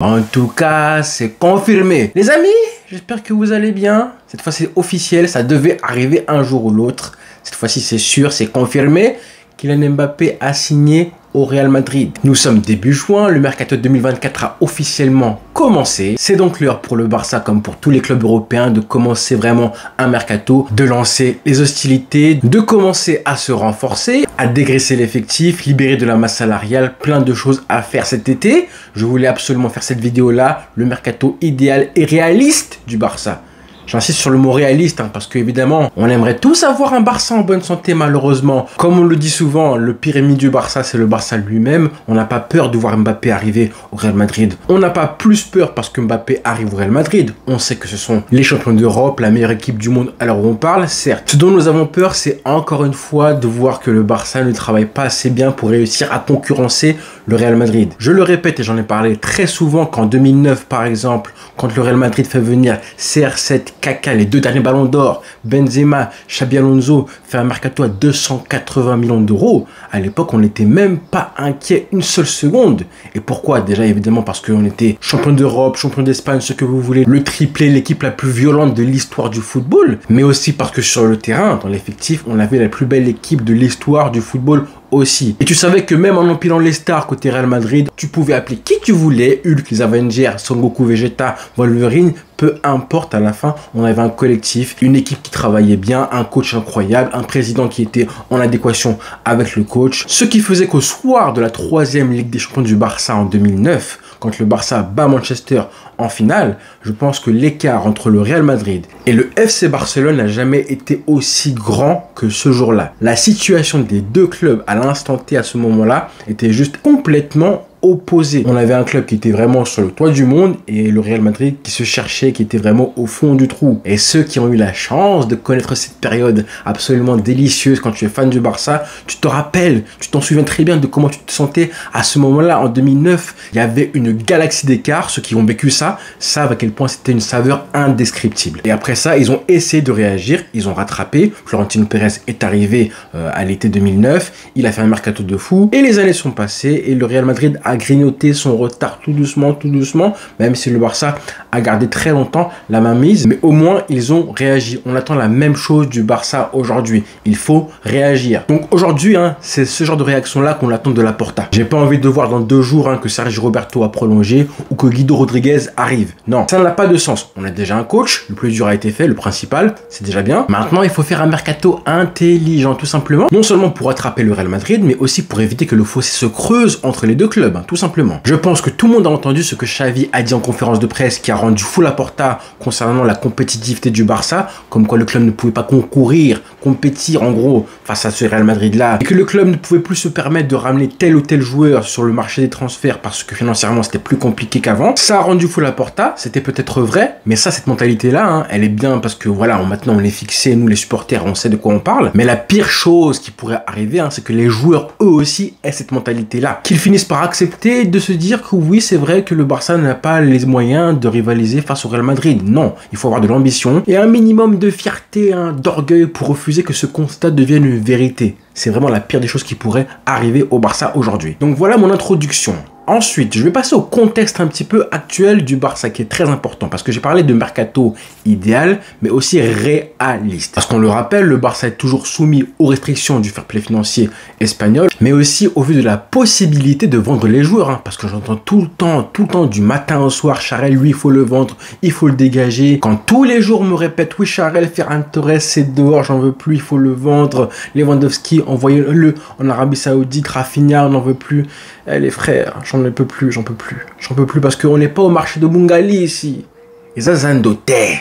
En tout cas, c'est confirmé. Les amis, j'espère que vous allez bien. Cette fois, c'est officiel. Ça devait arriver un jour ou l'autre. Cette fois-ci, c'est sûr, c'est confirmé. Kylian Mbappé a signé au Real Madrid. Nous sommes début juin, le mercato 2024 a officiellement commencé. C'est donc l'heure pour le Barça, comme pour tous les clubs européens, de commencer vraiment un mercato, de lancer les hostilités, de commencer à se renforcer, à dégraisser l'effectif, libérer de la masse salariale, plein de choses à faire cet été. Je voulais absolument faire cette vidéo-là, le mercato idéal et réaliste du Barça. J'insiste sur le mot réaliste, parce qu'évidemment, on aimerait tous avoir un Barça en bonne santé, malheureusement. Comme on le dit souvent, le pire ennemi du Barça, c'est le Barça lui-même. On n'a pas peur de voir Mbappé arriver au Real Madrid. On n'a pas plus peur parce que Mbappé arrive au Real Madrid. On sait que ce sont les champions d'Europe, la meilleure équipe du monde à l'heure où on parle, certes. Ce dont nous avons peur, c'est encore une fois de voir que le Barça ne travaille pas assez bien pour réussir à concurrencer le Real Madrid. Je le répète et j'en ai parlé très souvent qu'en 2009, par exemple, quand le Real Madrid fait venir CR7, Kaka, les deux derniers ballons d'or, Benzema, Xabi Alonso, fait un mercato à 280 millions d'euros. À l'époque, on n'était même pas inquiet une seule seconde. Et pourquoi? Déjà, évidemment, parce qu'on était champion d'Europe, champion d'Espagne, ce que vous voulez, le triplé, l'équipe la plus violente de l'histoire du football. Mais aussi parce que sur le terrain, dans l'effectif, on avait la plus belle équipe de l'histoire du football aussi. Et tu savais que même en empilant les stars côté Real Madrid, tu pouvais appeler qui tu voulais, Hulk, les Avengers, Son Goku, Vegeta, Wolverine, peu importe, à la fin, on avait un collectif, une équipe qui travaillait bien, un coach incroyable, un président qui était en adéquation avec le coach. Ce qui faisait qu'au soir de la 3e Ligue des Champions du Barça en 2009, quand le Barça bat Manchester en finale, je pense que l'écart entre le Real Madrid et le FC Barcelone n'a jamais été aussi grand que ce jour-là. La situation des deux clubs à l'instant T à ce moment-là était juste complètement opposé. On avait un club qui était vraiment sur le toit du monde et le Real Madrid qui se cherchait, qui était vraiment au fond du trou. Et ceux qui ont eu la chance de connaître cette période absolument délicieuse quand tu es fan du Barça, tu te rappelles, tu t'en souviens très bien de comment tu te sentais à ce moment-là. En 2009, il y avait une galaxie d'écart. Ceux qui ont vécu ça savent à quel point c'était une saveur indescriptible. Et après ça, ils ont essayé de réagir, ils ont rattrapé. Florentino Pérez est arrivé à l'été 2009, il a fait un mercato de fou et les années sont passées et le Real Madrid a grignoté son retard tout doucement, même si le Barça a gardé très longtemps la mainmise. Mais au moins, ils ont réagi. On attend la même chose du Barça aujourd'hui. Il faut réagir. Donc aujourd'hui, c'est ce genre de réaction-là qu'on attend de Laporta. J'ai pas envie de voir dans 2 jours que Sergio Roberto a prolongé ou que Guido Rodriguez arrive. Non, ça n'a pas de sens. On a déjà un coach, le plus dur a été fait, le principal, c'est déjà bien. Maintenant, il faut faire un mercato intelligent, tout simplement. Non seulement pour attraper le Real Madrid, mais aussi pour éviter que le fossé se creuse entre les deux clubs. Tout simplement. Je pense que tout le monde a entendu ce que Xavi a dit en conférence de presse qui a rendu fou Laporta concernant la compétitivité du Barça, comme quoi le club ne pouvait pas compétir en gros face à ce Real Madrid là, et que le club ne pouvait plus se permettre de ramener tel ou tel joueur sur le marché des transferts parce que financièrement c'était plus compliqué qu'avant. Ça a rendu fou Laporta, c'était peut-être vrai, mais ça, cette mentalité là, elle est bien parce que voilà, maintenant on est fixé, nous les supporters, on sait de quoi on parle, mais la pire chose qui pourrait arriver, c'est que les joueurs eux aussi aient cette mentalité là, qu'ils finissent par accepter de se dire que oui, c'est vrai que le Barça n'a pas les moyens de rivaliser face au Real Madrid. Non, il faut avoir de l'ambition et un minimum de fierté, d'orgueil pour refuser que ce constat devienne une vérité. C'est vraiment la pire des choses qui pourrait arriver au Barça aujourd'hui. Donc voilà mon introduction. Ensuite, je vais passer au contexte un petit peu actuel du Barça qui est très important parce que j'ai parlé de mercato idéal mais aussi réaliste. Parce qu'on le rappelle, le Barça est toujours soumis aux restrictions du fair play financier espagnol mais aussi au vu de la possibilité de vendre les joueurs. Parce que j'entends tout le temps, du matin au soir, Charel, lui, il faut le vendre, il faut le dégager. Quand tous les jours on me répète, oui, Charel, Ferran Torres, c'est dehors, j'en veux plus, il faut le vendre. Lewandowski, envoyez-le en Arabie Saoudite, Rafinha, on n'en veut plus. Eh les frères, j'en peux plus parce qu'on n'est pas au marché de Bungali ici. Et ça, c'est un doté.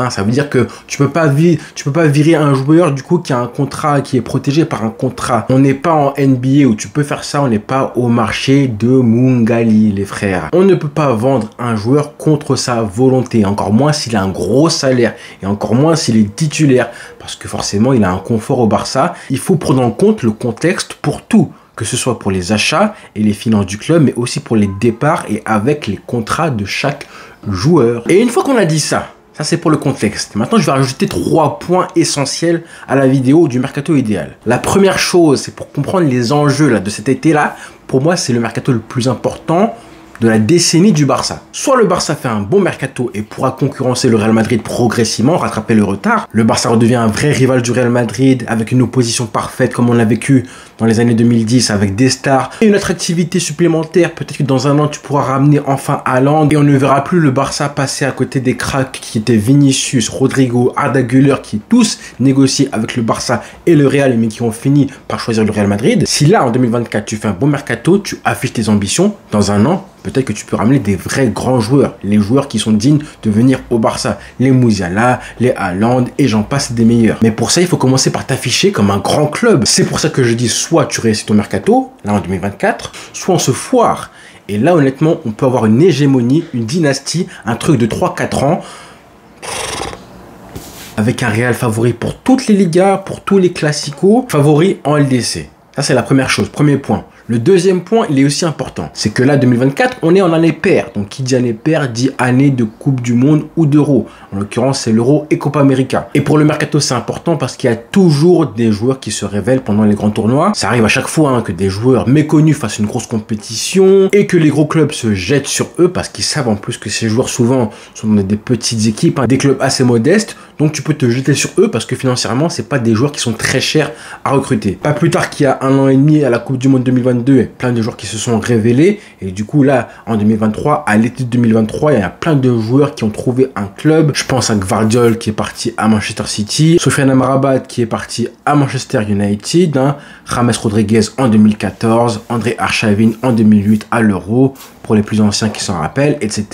Ça veut dire que tu peux pas virer un joueur du coup qui a un contrat, qui est protégé par un contrat. On n'est pas en NBA où tu peux faire ça, on n'est pas au marché de Mungali, les frères. On ne peut pas vendre un joueur contre sa volonté, encore moins s'il a un gros salaire et encore moins s'il est titulaire parce que forcément il a un confort au Barça. Il faut prendre en compte le contexte pour tout, que ce soit pour les achats et les finances du club, mais aussi pour les départs et avec les contrats de chaque joueur. Et une fois qu'on a dit ça, ça c'est pour le contexte. Maintenant, je vais rajouter 3 points essentiels à la vidéo du mercato idéal. La première chose, c'est pour comprendre les enjeux de cet été-là. Pour moi, c'est le mercato le plus important de la décennie du Barça. Soit le Barça fait un bon mercato et pourra concurrencer le Real Madrid progressivement, rattraper le retard. Le Barça redevient un vrai rival du Real Madrid avec une opposition parfaite comme on l'a vécu dans les années 2010 avec des stars et une attractivité supplémentaire. Peut-être que dans un an tu pourras ramener enfin Haaland et on ne verra plus le Barça passer à côté des cracks qui étaient Vinicius, Rodrigo, Arda Güler, qui tous négociaient avec le Barça et le Real mais qui ont fini par choisir le Real Madrid. Si là en 2024 tu fais un bon mercato, tu affiches tes ambitions, dans un an peut-être que tu peux ramener des vrais grands joueurs, les joueurs qui sont dignes de venir au Barça, les Musiala, les Haaland et j'en passe des meilleurs. Mais pour ça, il faut commencer par t'afficher comme un grand club. C'est pour ça que je dis soit tu réussis ton mercato, là en 2024, soit on se foire. Et là, honnêtement, on peut avoir une hégémonie, une dynastie, un truc de 3-4 ans, avec un Real favori pour toutes les ligas, pour tous les classicos, favori en LDC. Ça, c'est la première chose, premier point. Le deuxième point, il est aussi important. C'est que là, 2024, on est en année paire. Donc, qui dit année paire, dit année de Coupe du Monde ou d'Euro. En l'occurrence, c'est l'Euro et Copa América. Et pour le mercato, c'est important parce qu'il y a toujours des joueurs qui se révèlent pendant les grands tournois. Ça arrive à chaque fois que des joueurs méconnus fassent une grosse compétition et que les gros clubs se jettent sur eux parce qu'ils savent en plus que ces joueurs, souvent, sont dans des petites équipes, des clubs assez modestes. Donc, tu peux te jeter sur eux parce que financièrement, c'est pas des joueurs qui sont très chers à recruter. Pas plus tard qu'il y a 1 an et demi à la Coupe du Monde 2022, plein de joueurs qui se sont révélés et du coup là en 2023, à l'été 2023, il y a plein de joueurs qui ont trouvé un club. Je pense à Gvardiol qui est parti à Manchester City, Sofiane Amrabat qui est parti à Manchester United, James Rodriguez en 2014, André Arshavin en 2008 à l'Euro pour les plus anciens qui s'en rappellent, etc.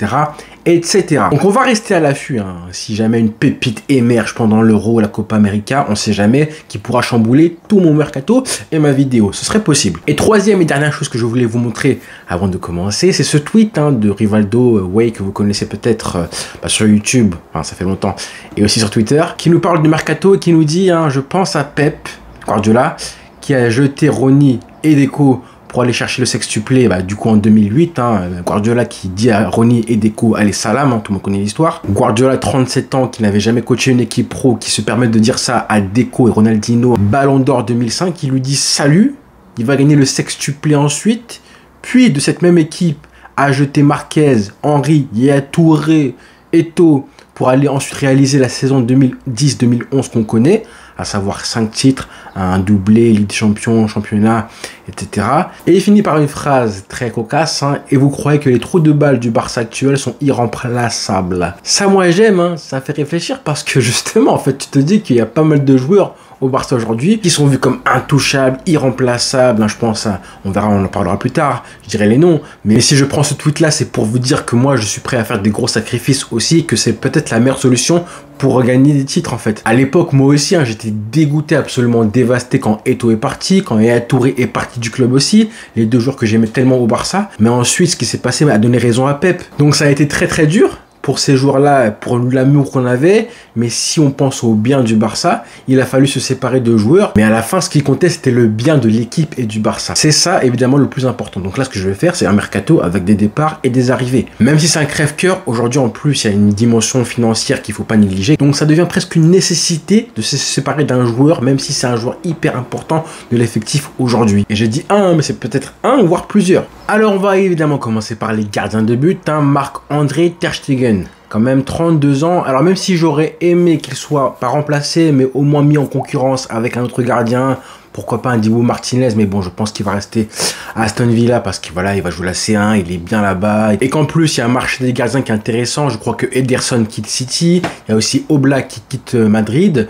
etc. Donc on va rester à l'affût, si jamais une pépite émerge pendant l'Euro, la Copa América, on sait jamais, qui pourra chambouler tout mon mercato et ma vidéo, ce serait possible. Et troisième et dernière chose que je voulais vous montrer avant de commencer, c'est ce tweet de Rivaldo Way que vous connaissez peut-être sur YouTube, ça fait longtemps, et aussi sur Twitter, qui nous parle du mercato et qui nous dit, je pense à Pep Guardiola, qui a jeté Ronny et Deco pour aller chercher le sextuplé, du coup en 2008, Guardiola qui dit à Ronny et Deco, allez salam, tout le monde connaît l'histoire. Guardiola, 37 ans, qui n'avait jamais coaché une équipe pro, qui se permet de dire ça à Deco et Ronaldinho, Ballon d'Or 2005, qui lui dit salut, il va gagner le sextuplé ensuite, puis de cette même équipe a jeté Marquez, Henry, Yaya Touré, Eto'o, pour aller ensuite réaliser la saison 2010-2011 qu'on connaît, à savoir 5 titres, un doublé, Ligue des Champions, championnat, etc. Et il finit par une phrase très cocasse, et vous croyez que les trous de balles du Barça actuel sont irremplaçables. Ça, moi, j'aime, ça fait réfléchir parce que justement, en fait, tu te dis qu'il y a pas mal de joueurs au Barça aujourd'hui qui sont vus comme intouchables, irremplaçables. Je pense, on verra, on en parlera plus tard, je dirai les noms. Mais si je prends ce tweet-là, c'est pour vous dire que moi, je suis prêt à faire des gros sacrifices aussi, que c'est peut-être la meilleure solution pour gagner des titres en fait. À l'époque, moi aussi, j'étais dégoûté, absolument dévasté quand Eto'o est parti, quand Yaya Touré est parti du club aussi, les deux joueurs que j'aimais tellement au Barça. Mais ensuite, ce qui s'est passé a donné raison à Pep. Donc ça a été très très dur pour ces joueurs-là, pour l'amour qu'on avait, mais si on pense au bien du Barça, il a fallu se séparer de joueurs, mais à la fin, ce qui comptait, c'était le bien de l'équipe et du Barça. C'est ça, évidemment, le plus important. Donc là, ce que je vais faire, c'est un mercato avec des départs et des arrivées. Même si c'est un crève-cœur, aujourd'hui, en plus, il y a une dimension financière qu'il ne faut pas négliger. Donc ça devient presque une nécessité de se séparer d'un joueur, même si c'est un joueur hyper important de l'effectif aujourd'hui. Et j'ai dit un, mais c'est peut-être un, voire plusieurs. Alors, on va évidemment commencer par les gardiens de but, Marc-André Ter Stegen. Quand même 32 ans, alors même si j'aurais aimé qu'il soit pas remplacé, mais au moins mis en concurrence avec un autre gardien, pourquoi pas un Dibu Martinez, mais bon, je pense qu'il va rester à Aston Villa parce qu'il il va jouer la C1, il est bien là-bas. Et qu'en plus, il y a un marché des gardiens qui est intéressant. Je crois que Ederson quitte City, il y a aussi Oblak qui quitte Madrid.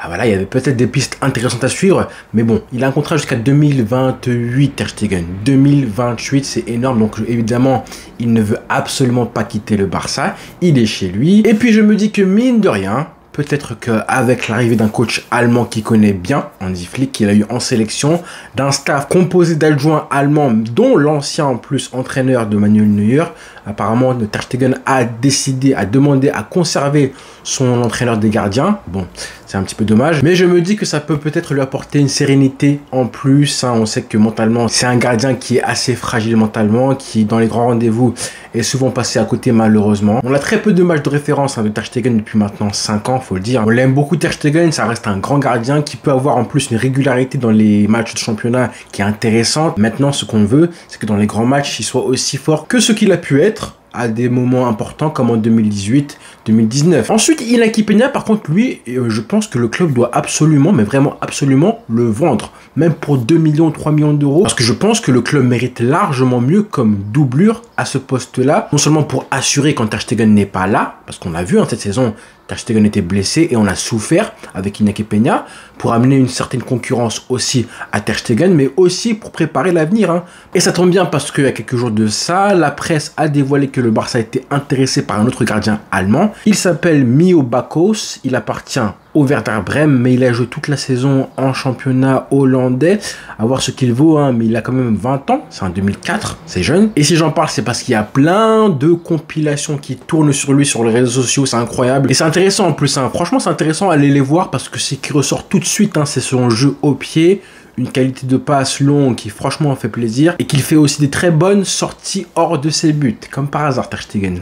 Voilà, il y avait peut-être des pistes intéressantes à suivre, mais bon, il a un contrat jusqu'à 2028, Ter Stegen. 2028, c'est énorme, donc évidemment, il ne veut absolument pas quitter le Barça, il est chez lui. Et puis je me dis que mine de rien, peut-être qu'avec l'arrivée d'un coach allemand qui connaît bien, Hansi Flick, qu'il a eu en sélection, d'un staff composé d'adjoints allemands, dont l'ancien en plus entraîneur de Manuel Neuer, apparemment Ter Stegen a décidé, a demandé à conserver son entraîneur des gardiens. Bon, c'est un petit peu dommage, mais je me dis que ça peut peut-être lui apporter une sérénité en plus. On sait que mentalement, c'est un gardien qui est assez fragile mentalement, qui dans les grands rendez-vous est souvent passé à côté malheureusement. On a très peu de matchs de référence de Ter Stegen depuis maintenant 5 ans, faut le dire. On l'aime beaucoup Ter Stegen, ça reste un grand gardien qui peut avoir en plus une régularité dans les matchs de championnat qui est intéressante. Maintenant, ce qu'on veut, c'est que dans les grands matchs, il soit aussi fort que ce qu'il a pu être à des moments importants comme en 2018-2019. Ensuite, Inaki Peña, par contre, lui, je pense que le club doit absolument, mais vraiment absolument, le vendre. Même pour 2 millions, 3 millions d'euros. Parce que je pense que le club mérite largement mieux comme doublure à ce poste-là. Non seulement pour assurer quand Ter Stegen n'est pas là, parce qu'on l'a vu cette saison, Ter Stegen était blessé et on a souffert avec Inaki Peña pour amener une certaine concurrence aussi à Ter Stegen, mais aussi pour préparer l'avenir. Et ça tombe bien parce qu'il y a quelques jours de ça, la presse a dévoilé que le Barça était intéressé par un autre gardien allemand. Il s'appelle Mio Bakos, il appartient au Werder Bremen, mais il a joué toute la saison en championnat hollandais. À voir ce qu'il vaut, mais il a quand même 20 ans, c'est en 2004, c'est jeune. Et si j'en parle, c'est parce qu'il y a plein de compilations qui tournent sur lui sur les réseaux sociaux, c'est incroyable. Et c'est intéressant en plus, franchement c'est intéressant, allez les voir parce que c'est qui ressort tout de suite, c'est son jeu au pied, une qualité de passe longue qui franchement fait plaisir et qu'il fait aussi des très bonnes sorties hors de ses buts, comme par hasard Ter Stegen.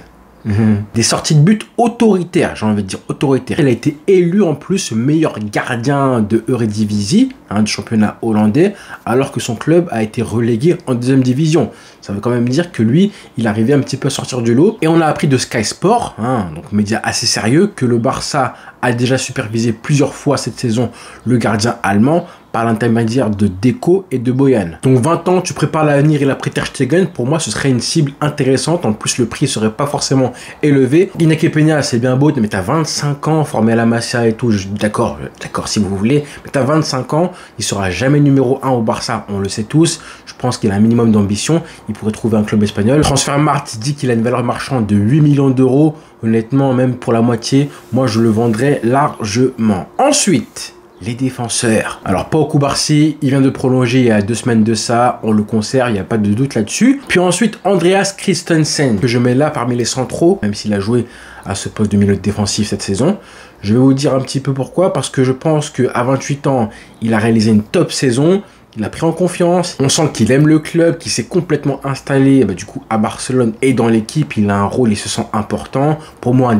Des sorties de but autoritaires, j'ai envie de dire autoritaires. Il a été élu en plus meilleur gardien de Eredivisie, du championnat hollandais, alors que son club a été relégué en deuxième division. Ça veut quand même dire que lui, il arrivait un petit peu à sortir du lot. Et on a appris de Sky Sport, donc média assez sérieux, que le Barça a déjà supervisé plusieurs fois cette saison le gardien allemand par l'intermédiaire de Deco et de Boyan. Donc 20 ans, tu prépares l'avenir et l'après Ter Stegen, pour moi ce serait une cible intéressante. En plus le prix serait pas forcément élevé. Inaki Peña, c'est bien beau, mais t'as 25 ans, formé à la Masia et tout, d'accord si vous voulez, mais t'as 25 ans, il sera jamais numéro 1 au Barça, on le sait tous. Je pense qu'il a un minimum d'ambition, il pourrait trouver un club espagnol. Transfermarkt dit qu'il a une valeur marchande de 8 millions d'euros. Honnêtement, même pour la moitié, moi je le vendrais largement. Ensuite, les défenseurs. Alors, Pau Cubarsí, il vient de prolonger il y a 2 semaines de ça. On le conserve, il n'y a pas de doute là-dessus. Puis ensuite, Andreas Christensen, que je mets là parmi les centraux, même s'il a joué à ce poste de milieu défensif cette saison. Je vais vous dire un petit peu pourquoi. Parce que je pense qu'à 28 ans, il a réalisé une top saison. Il a pris en confiance, on sent qu'il aime le club, qu'il s'est complètement installé du coup à Barcelone et dans l'équipe, il a un rôle, il se sent important. Pour moi, un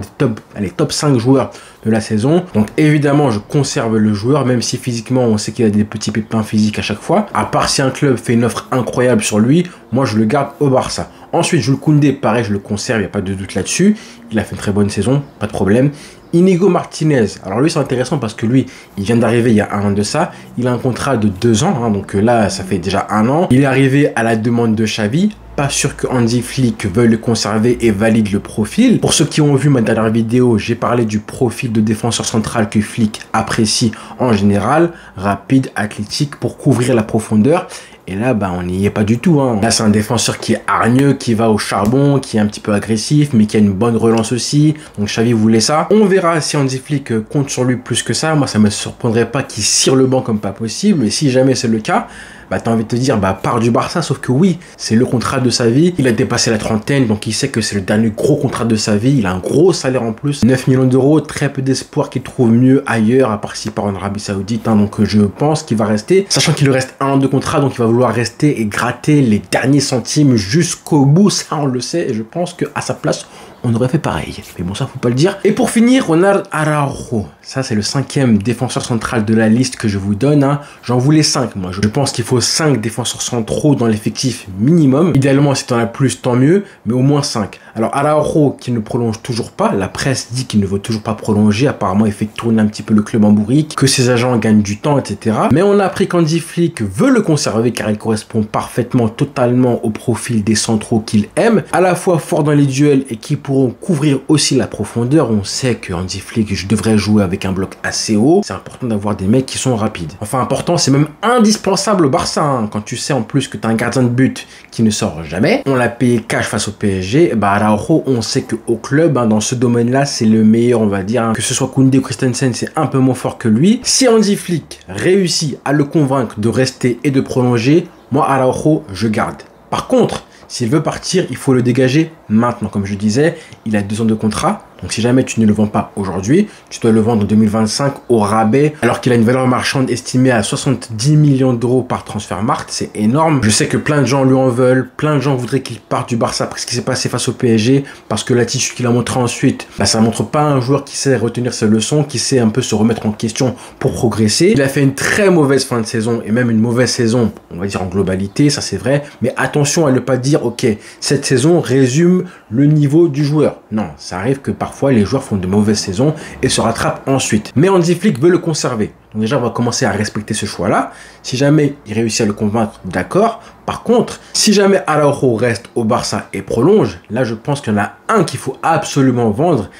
des top 5 joueurs de la saison. Donc évidemment, je conserve le joueur, même si physiquement, on sait qu'il a des petits pépins physiques à chaque fois. À part si un club fait une offre incroyable sur lui, moi je le garde au Barça. Ensuite, Jules Koundé, pareil, je le conserve, il n'y a pas de doute là-dessus. Il a fait une très bonne saison, pas de problème. Inigo Martinez, alors lui c'est intéressant parce que lui, il vient d'arriver il y a 1 an de ça, il a un contrat de 2 ans, donc là ça fait déjà 1 an. Il est arrivé à la demande de Xavi, pas sûr que Hansi Flick veuille le conserver et valide le profil. Pour ceux qui ont vu ma dernière vidéo, j'ai parlé du profil de défenseur central que Flick apprécie en général, rapide, athlétique, pour couvrir la profondeur. Et là, on n'y est pas du tout. Là, c'est un défenseur qui est hargneux, qui va au charbon, qui est un petit peu agressif, mais qui a une bonne relance aussi. Donc, Xavi voulait ça. On verra si Hansi Flick compte sur lui plus que ça. Moi, ça me surprendrait pas qu'il cire le banc comme pas possible. Mais si jamais c'est le cas, t'as envie de te dire, part du Barça. Sauf que oui, c'est le contrat de sa vie. Il a dépassé la trentaine, donc il sait que c'est le dernier gros contrat de sa vie. Il a un gros salaire en plus. 9 millions d'euros, très peu d'espoir qu'il trouve mieux ailleurs, à part s'il part en Arabie Saoudite. Donc, je pense qu'il va rester. Sachant qu'il lui reste 1 an de contrat, donc il va vouloir rester et gratter les derniers centimes jusqu'au bout. Ça, on le sait. Et je pense qu'à sa place, on aurait fait pareil. Mais bon, ça, faut pas le dire. Et pour finir, Ronald Araujo. Ça, c'est le 5e défenseur central de la liste que je vous donne. J'en voulais 5, moi. Je pense qu'il faut 5 défenseurs centraux dans l'effectif minimum. Idéalement, si tu en as plus, tant mieux. Mais au moins 5. Alors, Araujo, qui ne prolonge toujours pas. La presse dit qu'il ne veut toujours pas prolonger. Apparemment, il fait tourner un petit peu le club en bourrique. Que ses agents gagnent du temps, etc. Mais on a appris qu'Hansi Flick veut le conserver car il correspond parfaitement, totalement au profil des centraux qu'il aime. À la fois fort dans les duels et qui pourront couvrir aussi la profondeur. On sait que Hansi Flick devrait jouer avec un bloc assez haut. C'est important d'avoir des mecs qui sont rapides. Enfin, important, c'est même indispensable au Barça. Quand tu sais en plus que tu as un gardien de but qui ne sort jamais. On l'a payé cash face au PSG. Araujo, on sait qu'au club, dans ce domaine-là, c'est le meilleur, on va dire. Que ce soit Koundé ou Christensen, c'est un peu moins fort que lui. Si Hansi Flick réussit à le convaincre de rester et de prolonger, moi, Araujo, je garde. Par contre, s'il veut partir, il faut le dégager maintenant. Comme je disais, il a 2 ans de contrat. Donc si jamais tu ne le vends pas aujourd'hui, tu dois le vendre en 2025 au rabais, alors qu'il a une valeur marchande estimée à 70 millions d'euros par Transfermarkt. C'est énorme. Je sais que plein de gens lui en veulent, plein de gens voudraient qu'il parte du Barça après ce qui s'est passé face au PSG, parce que l'attitude qu'il a montré ensuite, bah, ça montre pas un joueur qui sait retenir ses leçons, qui sait un peu se remettre en question pour progresser. Il a fait une très mauvaise fin de saison, et même une mauvaise saison, on va dire en globalité, ça c'est vrai, mais attention à ne pas dire, ok, cette saison résume le niveau du joueur. Non, ça arrive que parfois les joueurs font de mauvaises saisons et se rattrapent ensuite. Mais Hansi Flick veut le conserver. Donc déjà, on va commencer à respecter ce choix-là. Si jamais il réussit à le convaincre, d'accord. Par contre, si jamais Araujo reste au Barça et prolonge, là je pense qu'il y en a un qu'il faut absolument vendre.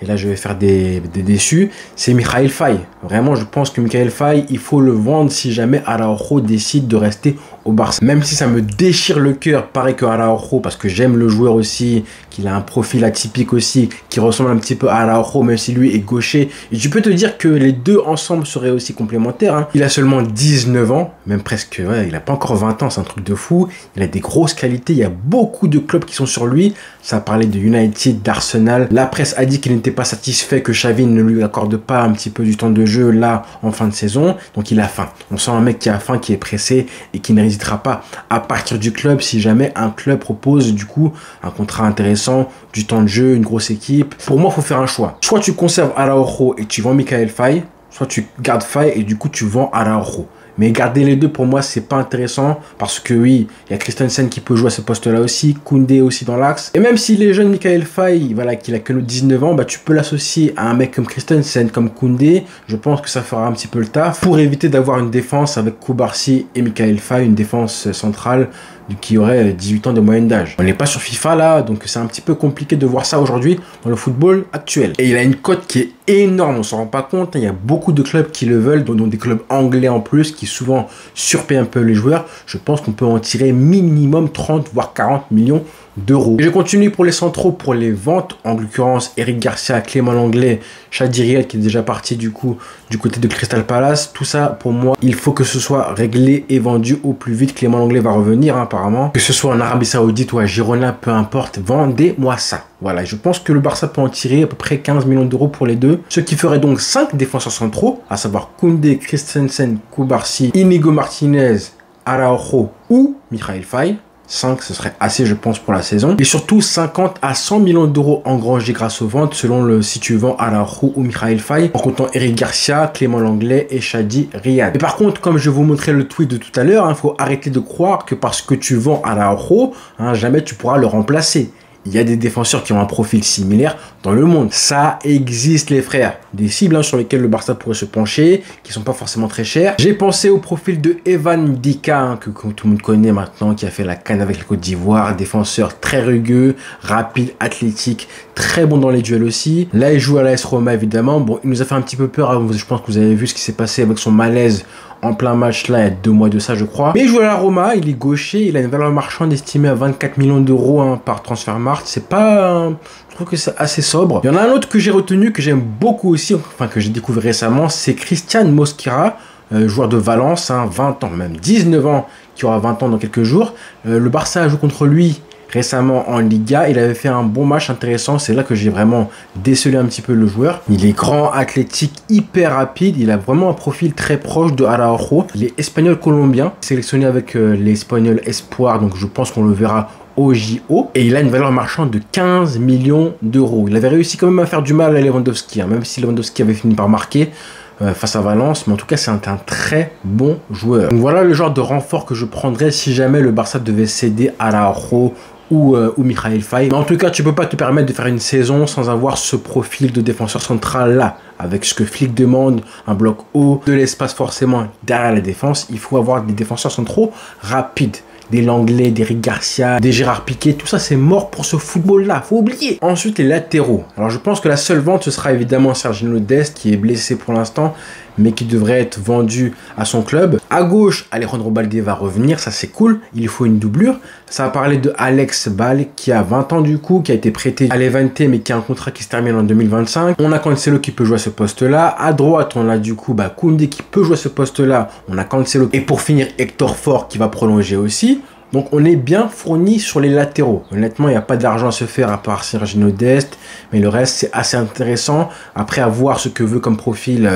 Et là, je vais faire des déçus. C'est Mikayil Faye. Vraiment, je pense que Mikayil Faye, il faut le vendre si jamais Araujo décide de rester au Barça. Même si ça me déchire le cœur, pareil que Araujo, parce que j'aime le joueur aussi, qu'il a un profil atypique aussi, qui ressemble un petit peu à Araujo, même si lui est gaucher. Et tu peux te dire que les deux ensemble seraient aussi complémentaires. Hein. Il a seulement 19 ans, même presque, ouais, il n'a pas encore 20 ans, c'est un truc de fou. Il a des grosses qualités, il y a beaucoup de clubs qui sont sur lui. Ça parlait de United, d'Arsenal. La presse a dit qu'il n'était pas satisfait que Xavi ne lui accorde pas un petit peu du temps de jeu là en fin de saison. Donc il a faim. On sent un mec qui a faim, qui est pressé et qui n'hésitera pas à partir du club si jamais un club propose du coup un contrat intéressant, du temps de jeu, une grosse équipe. Pour moi, il faut faire un choix. Soit tu conserves Araujo et tu vends Mikayil Faye, soit tu gardes Faye et du coup tu vends Araujo. Mais garder les deux, pour moi, c'est pas intéressant. Parce que oui, il y a Christensen qui peut jouer à ce poste-là aussi. Koundé aussi dans l'axe. Et même s'il est jeune, Mikayil Faye, voilà, qu'il a que 19 ans, bah, tu peux l'associer à un mec comme Christensen, comme Koundé. Je pense que ça fera un petit peu le taf. Pour éviter d'avoir une défense avec Koubarsi et Mikayil Faye, une défense centrale qui aurait 18 ans de moyenne d'âge. On n'est pas sur FIFA là, donc c'est un petit peu compliqué de voir ça aujourd'hui dans le football actuel. Et il a une cote qui est énorme, on s'en rend pas compte. Il y a beaucoup de clubs qui le veulent, dont des clubs anglais en plus, qui souvent surpaient un peu les joueurs. Je pense qu'on peut en tirer minimum 30 voire 40 millions d'euros. Et je continue pour les centraux, pour les ventes, en l'occurrence Eric Garcia, Clément Lenglet, Chadi Riel qui est déjà parti du coup du côté de Crystal Palace. Tout ça pour moi, il faut que ce soit réglé et vendu au plus vite. Clément Lenglet va revenir hein, apparemment, que ce soit en Arabie Saoudite ou à Girona, peu importe, vendez-moi ça. Voilà, je pense que le Barça peut en tirer à peu près 15 millions d'euros pour les deux, ce qui ferait donc 5 défenseurs centraux, à savoir Koundé, Christensen, Koubarsi, Inigo Martinez, Araujo ou Mikayil Faye. 5, ce serait assez, je pense, pour la saison. Et surtout, 50 à 100 millions d'euros engrangés grâce aux ventes, selon si tu vends Araujo ou Mikayil Faye, en comptant Eric Garcia, Clément Lenglet et Chadi Riad. Et par contre, comme je vous montrais le tweet de tout à l'heure, il faut arrêter de croire que parce que tu vends Araujo, jamais tu pourras le remplacer. Il y a des défenseurs qui ont un profil similaire dans le monde. Ça existe, les frères. Des cibles sur lesquelles le Barça pourrait se pencher, qui sont pas forcément très chères. J'ai pensé au profil de Evan Dika, que tout le monde connaît maintenant, qui a fait la CAN avec la Côte d'Ivoire. Défenseur très rugueux, rapide, athlétique, très bon dans les duels aussi. Là, il joue à l'AS Roma, évidemment. Bon, il nous a fait un petit peu peur. Je pense que vous avez vu ce qui s'est passé avec son malaise en plein match là, il y a 2 mois de ça je crois. Mais il joue à la Roma, il est gaucher, il a une valeur marchande estimée à 24 millions d'euros par Transfermarkt. C'est pas... je trouve que c'est assez sobre. Il y en a un autre que j'ai retenu, que j'aime beaucoup aussi, enfin que j'ai découvert récemment, c'est Christian Mosquera, joueur de Valence, 20 ans, même 19 ans, qui aura 20 ans dans quelques jours. Le Barça joue contre lui récemment en Liga, il avait fait un bon match intéressant, c'est là que j'ai vraiment décelé un petit peu le joueur. Il est grand, athlétique, hyper rapide, il a vraiment un profil très proche de Araujo. Il est espagnol-colombien, sélectionné avec l'Espagnol Espoir, donc je pense qu'on le verra au JO. Et il a une valeur marchande de 15 millions d'euros. Il avait réussi quand même à faire du mal à Lewandowski, même si Lewandowski avait fini par marquer face à Valence, mais en tout cas c'est un très bon joueur. Donc voilà le genre de renfort que je prendrais si jamais le Barça devait céder Araujo ou Mikayil Faye. Mais en tout cas, tu peux pas te permettre de faire une saison sans avoir ce profil de défenseur central là. Avec ce que Flick demande, un bloc haut, de l'espace forcément derrière la défense. Il faut avoir des défenseurs centraux rapides. Des Lenglet, des Eric Garcia, des Gérard Piqué, tout ça c'est mort pour ce football-là, faut oublier. Ensuite les latéraux. Alors je pense que la seule vente ce sera évidemment Sergiño Dest qui est blessé pour l'instant, mais qui devrait être vendu à son club. À gauche, Alejandro Balde va revenir, ça c'est cool, il faut une doublure. Ça va parler de Alex Ball qui a 20 ans du coup, qui a été prêté à Levante mais qui a un contrat qui se termine en 2025. On a Cancelo qui peut jouer à ce poste-là. À droite, on a du coup Koundé qui peut jouer à ce poste-là. On a Cancelo. Et pour finir, Hector Ford qui va prolonger aussi. Donc on est bien fourni sur les latéraux. Honnêtement, il n'y a pas d'argent à se faire à part Sergino Dest, mais le reste c'est assez intéressant. Après, à voir ce que veut comme profil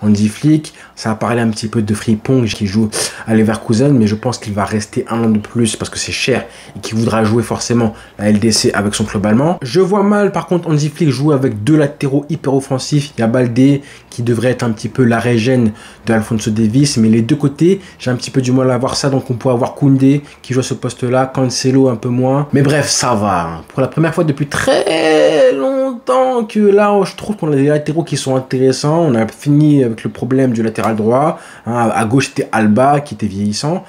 Hansi Flick. Ça a parlé un petit peu de Frimpong qui joue à Leverkusen, mais je pense qu'il va rester un an de plus parce que c'est cher et qu'il voudra jouer forcément la LDC avec son club allemand. Je vois mal par contre Hansi Flick jouer avec deux latéraux hyper offensifs. Il y a Baldé qui devrait être un petit peu la régène de Alphonso Davies, mais les deux côtés, j'ai un petit peu du mal à voir ça. Donc on pourrait avoir Koundé qui joue à ce poste-là, Cancelo un peu moins. Mais bref, ça va. Hein. Pour la première fois depuis très longtemps que là, je trouve qu'on a des latéraux qui sont intéressants. On a fini avec le problème du latéral droit. Hein. À gauche, c'était Alba qui était vieillissant.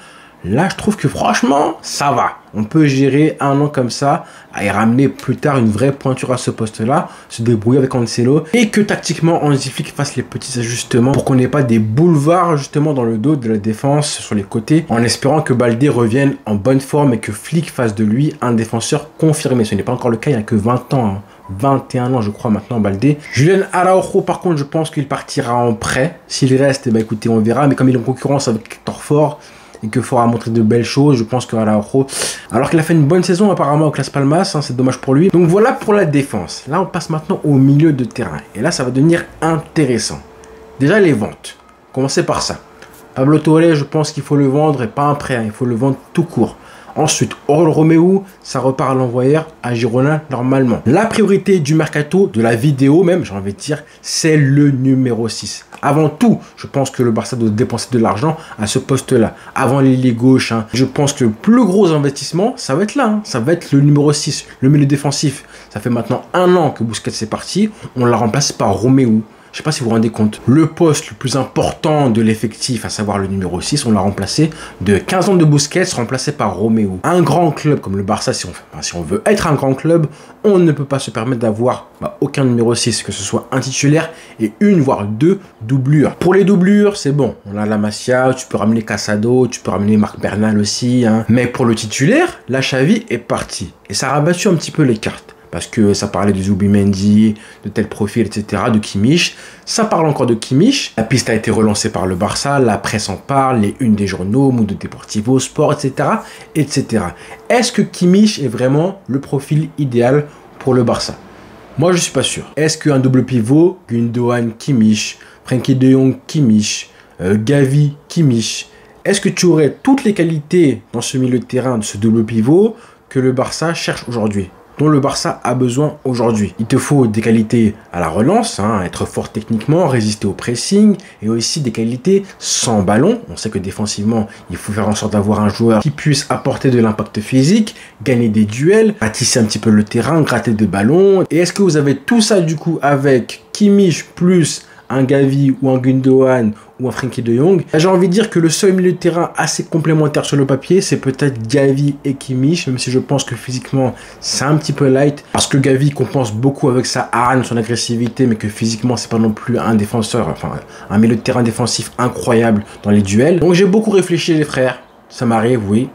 Là, je trouve que franchement, ça va. On peut gérer un an comme ça et ramener plus tard une vraie pointure à ce poste-là, se débrouiller avec Cancelo et que tactiquement, Hansi Flick fasse les petits ajustements pour qu'on n'ait pas des boulevards justement dans le dos de la défense sur les côtés, en espérant que Baldé revienne en bonne forme et que Flick fasse de lui un défenseur confirmé. Ce n'est pas encore le cas, il n'y a que 20 ans. Hein. 21 ans je crois maintenant Baldé. Julian Araujo par contre je pense qu'il partira en prêt. S'il reste, eh ben, écoutez on verra, mais comme il est en concurrence avec Hector Ford et que Ford a montré de belles choses, je pense que Araujo, alors qu'il a fait une bonne saison apparemment au Las Palmas, hein, c'est dommage pour lui. Donc voilà pour la défense. Là on passe maintenant au milieu de terrain et là ça va devenir intéressant. Déjà les ventes, commencez par ça. Pablo Torre, je pense qu'il faut le vendre et pas un prêt, hein, il faut le vendre tout court. Ensuite, Oriol Romeu, ça repart à l'envoyeur à Girona normalement. La priorité du mercato, de la vidéo même, j'ai envie de dire, c'est le numéro 6. Avant tout, je pense que le Barça doit dépenser de l'argent à ce poste-là. Avant l'ailier gauche, hein, je pense que le plus gros investissement, ça va être là. Hein. Ça va être le numéro 6, le milieu défensif. Ça fait maintenant un an que Busquets est parti. On l'a remplacé par Romeu. Je ne sais pas si vous vous rendez compte, le poste le plus important de l'effectif, à savoir le numéro 6, on l'a remplacé de 15 ans de Busquets, remplacé par Romeu. Un grand club comme le Barça, si on veut être un grand club, on ne peut pas se permettre d'avoir aucun numéro 6, que ce soit un titulaire et une voire deux doublures. Pour les doublures, c'est bon, on a la Masia, tu peux ramener Casado, tu peux ramener Marc Bernal aussi. Hein. Mais pour le titulaire, la Xavi est partie. Et ça a rabattu un petit peu les cartes. Parce que ça parlait de Zubimendi, de tel profil, etc., de Kimmich. Ça parle encore de Kimmich. La piste a été relancée par le Barça, la presse en parle, les unes des journaux, Mundo Deportivo, Sport, etc., etc. Est-ce que Kimmich est vraiment le profil idéal pour le Barça? Moi, je ne suis pas sûr. Est-ce qu'un double pivot, Gundogan, Kimmich, Frenkie de Jong, Kimmich, Gavi, Kimmich, est-ce que tu aurais toutes les qualités dans ce milieu de terrain de ce double pivot que le Barça cherche aujourd'hui, dont le Barça a besoin aujourd'hui? Il te faut des qualités à la relance, hein, être fort techniquement, résister au pressing, et aussi des qualités sans ballon. On sait que défensivement, il faut faire en sorte d'avoir un joueur qui puisse apporter de l'impact physique, gagner des duels, ratisser un petit peu le terrain, gratter des ballons. Et est-ce que vous avez tout ça du coup avec Kimmich plus un Gavi ou un Gundogan ou un Frenkie de Jong? J'ai envie de dire que le seul milieu de terrain assez complémentaire sur le papier, c'est peut-être Gavi et Kimmich, même si je pense que physiquement, c'est un petit peu light, parce que Gavi compense beaucoup avec sa hargne, son agressivité, mais que physiquement, c'est pas non plus un défenseur, enfin, un milieu de terrain défensif incroyable dans les duels. Donc j'ai beaucoup réfléchi, les frères, ça m'arrive, oui.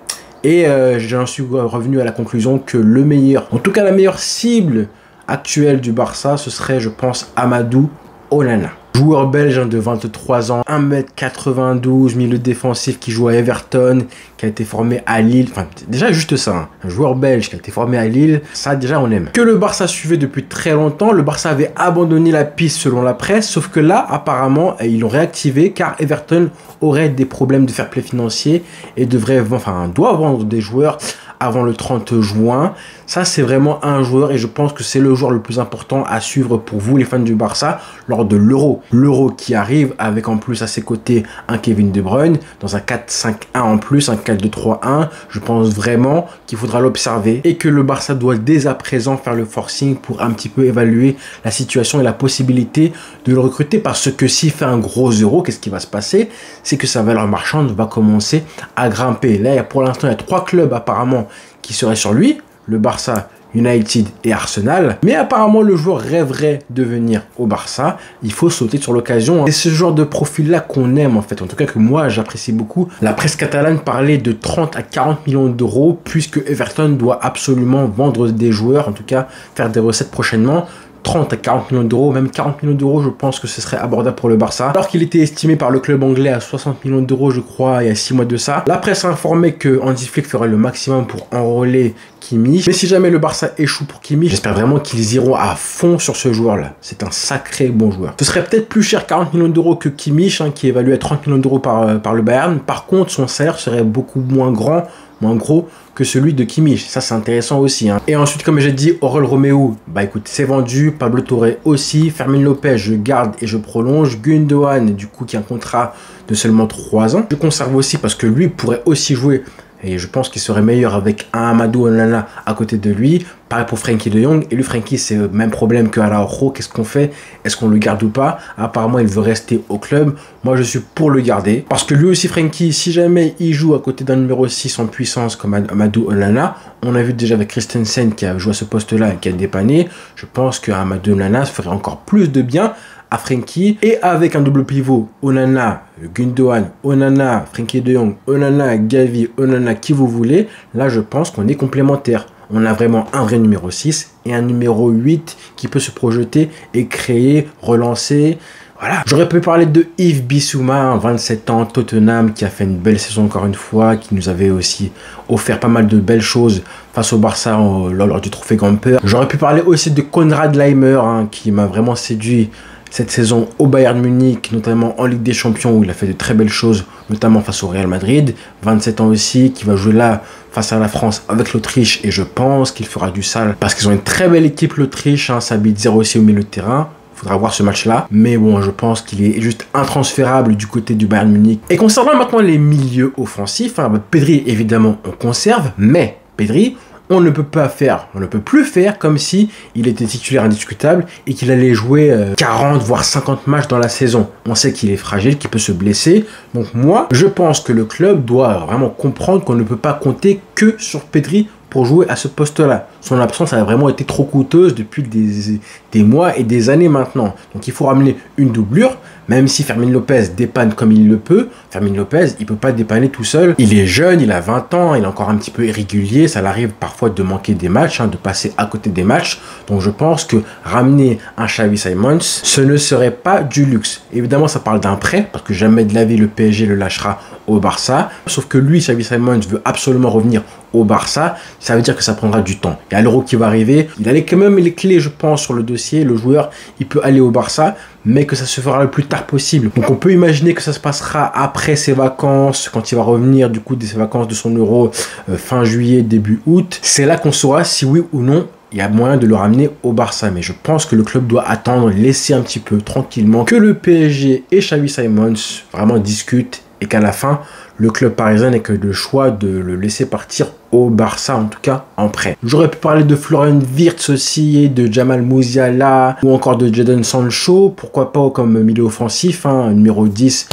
Et j'en suis revenu à la conclusion que le meilleur, en tout cas la meilleure cible actuelle du Barça, ce serait, je pense, Amadou Onana. Joueur belge de 23 ans, 1m92, milieu défensif qui joue à Everton, qui a été formé à Lille. Enfin, déjà juste ça, hein. Un joueur belge qui a été formé à Lille, ça déjà on aime. Que le Barça suivait depuis très longtemps, le Barça avait abandonné la piste selon la presse, sauf que là, apparemment, ils l'ont réactivé car Everton aurait des problèmes de fair play financier et doit vendre des joueurs avant le 30 juin. Ça, c'est vraiment un joueur et je pense que c'est le joueur le plus important à suivre pour vous, les fans du Barça, lors de l'Euro. L'Euro qui arrive avec en plus à ses côtés un Kevin De Bruyne dans un 4-5-1 en plus, un 4-2-3-1. Je pense vraiment qu'il faudra l'observer et que le Barça doit dès à présent faire le forcing pour un petit peu évaluer la situation et la possibilité de le recruter, parce que s'il fait un gros Euro, qu'est-ce qui va se passer? C'est que sa valeur marchande va commencer à grimper. Là, pour l'instant, il y a 3 clubs apparemment qui seraient sur lui. Le Barça, United et Arsenal. Mais apparemment, le joueur rêverait de venir au Barça. Il faut sauter sur l'occasion. C'est ce genre de profil-là qu'on aime en fait. En tout cas que moi, j'apprécie beaucoup. La presse catalane parlait de 30 à 40 millions d'euros puisque Everton doit absolument vendre des joueurs, en tout cas faire des recettes prochainement. 30 à 40 millions d'euros, même 40 millions d'euros, je pense que ce serait abordable pour le Barça. Alors qu'il était estimé par le club anglais à 60 millions d'euros, je crois, il y a 6 mois de ça. La presse a informé que Hansi Flick ferait le maximum pour enrôler Kimmich. Mais si jamais le Barça échoue pour Kimmich, j'espère vraiment qu'ils iront à fond sur ce joueur-là. C'est un sacré bon joueur. Ce serait peut-être plus cher 40 millions d'euros que Kimmich, qui est évalué à 30 millions d'euros par le Bayern. Par contre, son salaire serait beaucoup moins gros que celui de Kimmich. Ça, c'est intéressant aussi. Et ensuite, comme j'ai dit, Oriol Romeu, bah écoute, c'est vendu. Pablo Torre aussi. Fermin Lopez, je garde et je prolonge. Gundogan, du coup, qui a un contrat de seulement 3 ans. Je conserve aussi parce que lui pourrait aussi jouer. Et je pense qu'il serait meilleur avec un Amadou Onana à côté de lui. Pareil pour Frenkie de Jong. Et lui, Frenkie, c'est le même problème que Araujo. Qu'est-ce qu'on fait? Est-ce qu'on le garde ou pas? Apparemment, il veut rester au club. Moi, je suis pour le garder. Parce que lui aussi, Frenkie, si jamais il joue à côté d'un numéro 6 en puissance comme Amadou Onana, on a vu déjà avec Christensen qui a joué à ce poste-là et qui a dépanné. Je pense qu'Amadou Onana ferait encore plus de bien à Frenkie. Et avec un double pivot, Onana, Gundogan, Onana, Frenkie de Jong, Onana, Gavi, Onana, qui vous voulez, là je pense qu'on est complémentaires. On a vraiment un vrai numéro 6 et un numéro 8 qui peut se projeter et créer, relancer. Voilà. J'aurais pu parler de Yves Bissouma, 27 ans, Tottenham, qui a fait une belle saison encore une fois, qui nous avait aussi offert pas mal de belles choses face au Barça lors du trophée Gamper. J'aurais pu parler aussi de Konrad Laimer, qui m'a vraiment séduit cette saison au Bayern Munich, notamment en Ligue des Champions où il a fait de très belles choses, notamment face au Real Madrid. 27 ans aussi, qui va jouer là face à la France avec l'Autriche et je pense qu'il fera du sale parce qu'ils ont une très belle équipe l'Autriche, ça habite 0 aussi au milieu de terrain. Faudra voir ce match-là. Mais bon, je pense qu'il est juste intransférable du côté du Bayern Munich. Et concernant maintenant les milieux offensifs, Pedri, évidemment, on conserve, mais Pedri, on ne peut plus faire comme si il était titulaire indiscutable et qu'il allait jouer 40 voire 50 matchs dans la saison. On sait qu'il est fragile, qu'il peut se blesser. Donc moi, je pense que le club doit vraiment comprendre qu'on ne peut pas compter que sur Pedri pour jouer à ce poste-là. Son absence a vraiment été trop coûteuse depuis des mois et des années maintenant. Donc il faut ramener une doublure, même si Fermin Lopez dépanne comme il le peut. Fermin Lopez, il peut pas dépanner tout seul. Il est jeune, il a 20 ans, il est encore un petit peu irrégulier. Ça l'arrive parfois de manquer des matchs, de passer à côté des matchs. Donc je pense que ramener un Xavi Simons, ce ne serait pas du luxe. Évidemment, ça parle d'un prêt, parce que jamais de la vie le PSG le lâchera au Barça. Sauf que lui, Xavi Simons, veut absolument revenir au Barça. Ça veut dire que ça prendra du temps. Il y a l'Euro qui va arriver. Il a quand même les clés, je pense, sur le dossier. Le joueur, il peut aller au Barça, mais que ça se fera le plus tard possible. Donc on peut imaginer que ça se passera après ses vacances, quand il va revenir du coup de ses vacances de son Euro fin juillet, début août. C'est là qu'on saura si oui ou non il y a moyen de le ramener au Barça. Mais je pense que le club doit attendre, laisser un petit peu tranquillement que le PSG et Xavi Simons vraiment discutent et qu'à la fin, le club parisien n'ait que le choix de le laisser partir au Barça, en tout cas en prêt. J'aurais pu parler de Florian Wirtz aussi, de Jamal Musiala ou encore de Jadon Sancho, pourquoi pas comme milieu offensif, numéro 10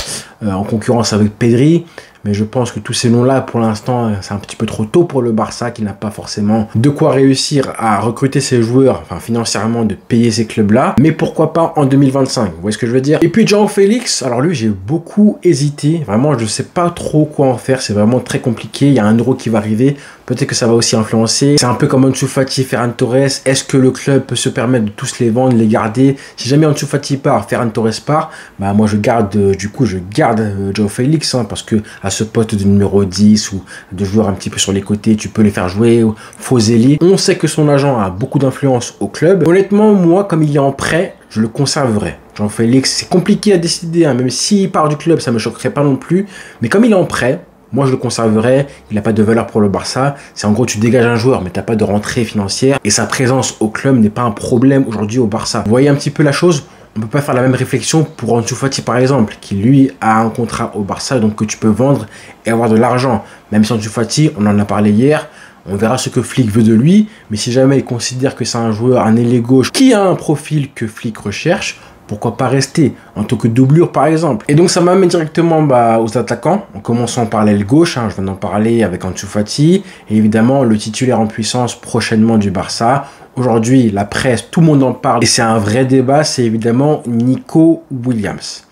en concurrence avec Pedri. Mais je pense que tous ces noms-là, pour l'instant, c'est un petit peu trop tôt pour le Barça qui n'a pas forcément de quoi réussir à recruter ses joueurs, financièrement, de payer ces clubs-là. Mais pourquoi pas en 2025, vous voyez ce que je veux dire? Et puis João Félix, alors lui, j'ai beaucoup hésité. Vraiment, je ne sais pas trop quoi en faire. C'est vraiment très compliqué. Il y a un Euro qui va arriver. Peut-être que ça va aussi influencer. C'est un peu comme Ansu Fati, Ferran Torres. Est-ce que le club peut se permettre de tous les vendre, les garder? Si jamais Ansu Fati part, Ferran Torres part, bah moi je garde, João Félix, parce que à ce poste de numéro 10 ou de joueur un petit peu sur les côtés, tu peux les faire jouer, faux ailier. On sait que son agent a beaucoup d'influence au club. Honnêtement, moi, comme il est en prêt, je le conserverai. João Félix, c'est compliqué à décider, même s'il part du club, ça me choquerait pas non plus. Mais comme il est en prêt, moi, je le conserverai. Il n'a pas de valeur pour le Barça. C'est en gros, tu dégages un joueur, mais tu n'as pas de rentrée financière. Et sa présence au club n'est pas un problème aujourd'hui au Barça. Vous voyez un petit peu la chose? On ne peut pas faire la même réflexion pour Ansu Fati, par exemple, qui lui a un contrat au Barça, donc que tu peux vendre et avoir de l'argent. Même si Ansu Fati, on en a parlé hier, on verra ce que Flick veut de lui. Mais si jamais il considère que c'est un joueur, un ailier gauche, qui a un profil que Flick recherche, pourquoi pas rester en tant que doublure par exemple. Et donc ça m'amène directement aux attaquants, en commençant par l'aile gauche, je viens d'en parler avec Ansu Fati, et évidemment le titulaire en puissance prochainement du Barça. Aujourd'hui, la presse, tout le monde en parle, et c'est un vrai débat, c'est évidemment Nico Williams.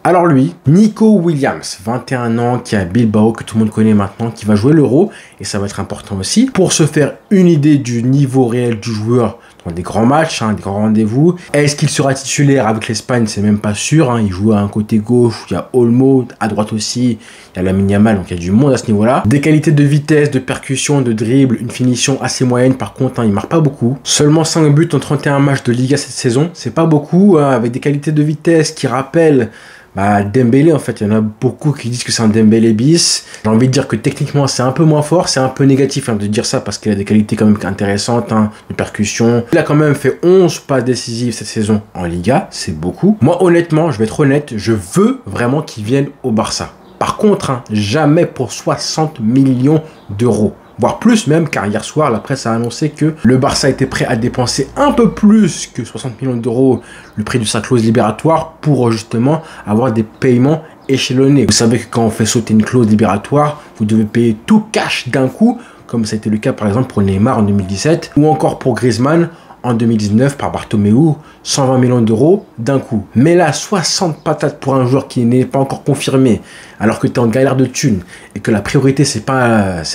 Alors lui, Nico Williams, 21 ans, qui est à Bilbao, que tout le monde connaît maintenant, qui va jouer l'Euro, et ça va être important aussi, pour se faire une idée du niveau réel du joueur dans des grands matchs, des grands rendez-vous. Est-ce qu'il sera titulaire avec l'Espagne? C'est même pas sûr. Il joue à un côté gauche, il y a Olmo, à droite aussi, il y a Lamine Yamal, donc il y a du monde à ce niveau-là. Des qualités de vitesse, de percussion, de dribble, une finition assez moyenne. Par contre, il marque pas beaucoup. Seulement 5 buts en 31 matchs de Liga cette saison, c'est pas beaucoup, avec des qualités de vitesse qui rappellent Dembélé. En fait, il y en a beaucoup qui disent que c'est un Dembélé bis. J'ai envie de dire que techniquement c'est un peu moins fort, c'est un peu négatif de dire ça parce qu'il a des qualités quand même intéressantes, de percussion. Il a quand même fait 11 passes décisives cette saison en Liga, c'est beaucoup. Moi honnêtement, je vais être honnête, je veux vraiment qu'il vienne au Barça. Par contre, jamais pour 60 millions d'euros. Voire plus même, car hier soir, la presse a annoncé que le Barça était prêt à dépenser un peu plus que 60 millions d'euros, le prix de sa clause libératoire, pour justement avoir des paiements échelonnés. Vous savez que quand on fait sauter une clause libératoire, vous devez payer tout cash d'un coup, comme ça a été le cas par exemple pour Neymar en 2017, ou encore pour Griezmann en 2019 par Bartomeu, 120 millions d'euros d'un coup. Mais là, 60 patates pour un joueur qui n'est pas encore confirmé, alors que tu es en galère de thunes, et que la priorité, c'est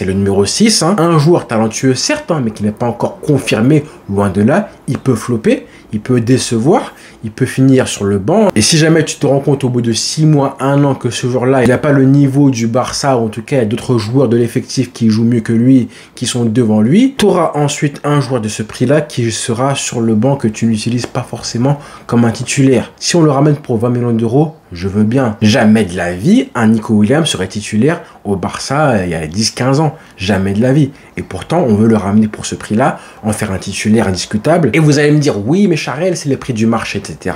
le numéro 6. Un joueur talentueux, certes, mais qui n'est pas encore confirmé, loin de là, il peut flopper, il peut décevoir, il peut finir sur le banc. Et si jamais tu te rends compte au bout de 6 mois, 1 an, que ce joueur-là, il n'a pas le niveau du Barça, ou en tout cas, il y a d'autres joueurs de l'effectif qui jouent mieux que lui, qui sont devant lui, tu auras ensuite un joueur de ce prix-là qui sera sur le banc, que tu n'utilises pas forcément comme un titulaire. Si on le ramène pour 20 millions d'euros, je veux bien. Jamais de la vie, un Nico Williams serait titulaire au Barça il y a 10-15 ans. Jamais de la vie. Et pourtant, on veut le ramener pour ce prix-là, en faire un titulaire indiscutable. Et vous allez me dire, oui, mais Charel, c'est les prix du marché, etc.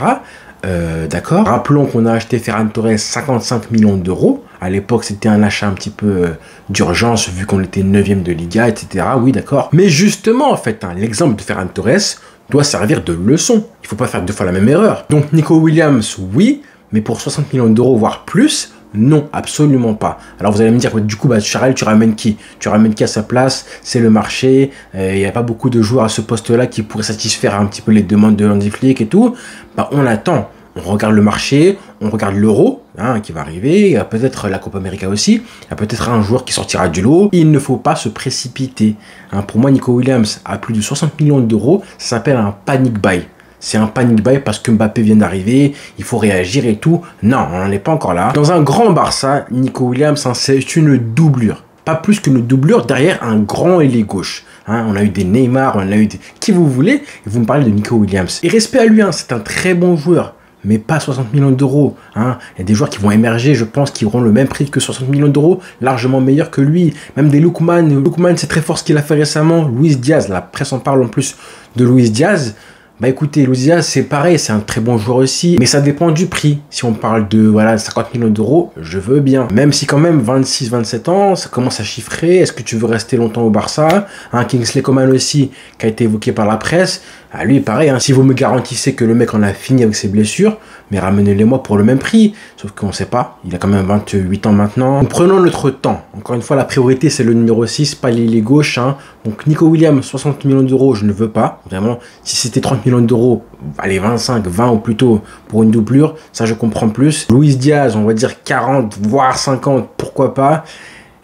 D'accord. Rappelons qu'on a acheté Ferran Torres 55 millions d'euros. À l'époque, c'était un achat un petit peu d'urgence, vu qu'on était 9e de Liga, etc. Oui, d'accord. Mais justement, en fait, l'exemple de Ferran Torres doit servir de leçon. Il ne faut pas faire 2 fois la même erreur. Donc, Nico Williams, oui, mais pour 60 millions d'euros, voire plus, non, absolument pas. Alors vous allez me dire, du coup, Charel, tu ramènes qui? Tu ramènes qui à sa place? C'est le marché. Il n'y a pas beaucoup de joueurs à ce poste-là qui pourraient satisfaire un petit peu les demandes de Hansi Flick et tout. On attend. On regarde le marché, on regarde l'Euro qui va arriver, il y a peut-être la Copa América aussi, il y a peut-être un joueur qui sortira du lot. Il ne faut pas se précipiter. Pour moi, Nico Williams à plus de 60 millions d'euros, ça s'appelle un panic buy. C'est un panic buy parce que Mbappé vient d'arriver, il faut réagir et tout. Non, on n'en est pas encore là. Dans un grand Barça, Nico Williams, c'est une doublure. Pas plus qu'une doublure derrière un grand ailier gauche. On a eu des Neymar, on a eu des... qui vous voulez, et vous me parlez de Nico Williams. Et respect à lui, c'est un très bon joueur. Mais pas 60 millions d'euros. Il y a des joueurs qui vont émerger, je pense, qui auront le même prix que 60 millions d'euros, largement meilleur que lui. Même des Lookman. Lookman, c'est très fort ce qu'il a fait récemment. Luis Diaz, la presse en parle en plus de Luis Diaz. Écoutez, Luis Diaz, c'est pareil, c'est un très bon joueur aussi, mais ça dépend du prix. Si on parle de 50 millions d'euros, je veux bien. Même si quand même 26-27 ans, ça commence à chiffrer. Est-ce que tu veux rester longtemps au Barça? Kingsley Coman aussi, qui a été évoqué par la presse. Lui, pareil, si vous me garantissez que le mec en a fini avec ses blessures, mais ramenez-les-moi pour le même prix. Sauf qu'on ne sait pas, il a quand même 28 ans maintenant. Donc prenons notre temps. Encore une fois, la priorité, c'est le numéro 6, pas l'ailier gauche. Donc Nico Williams, 60 millions d'euros, je ne veux pas. Vraiment, si c'était 30 millions d'euros, allez, 25, 20 ou plutôt pour une doublure, ça je comprends plus. Luis Diaz, on va dire 40, voire 50, pourquoi pas.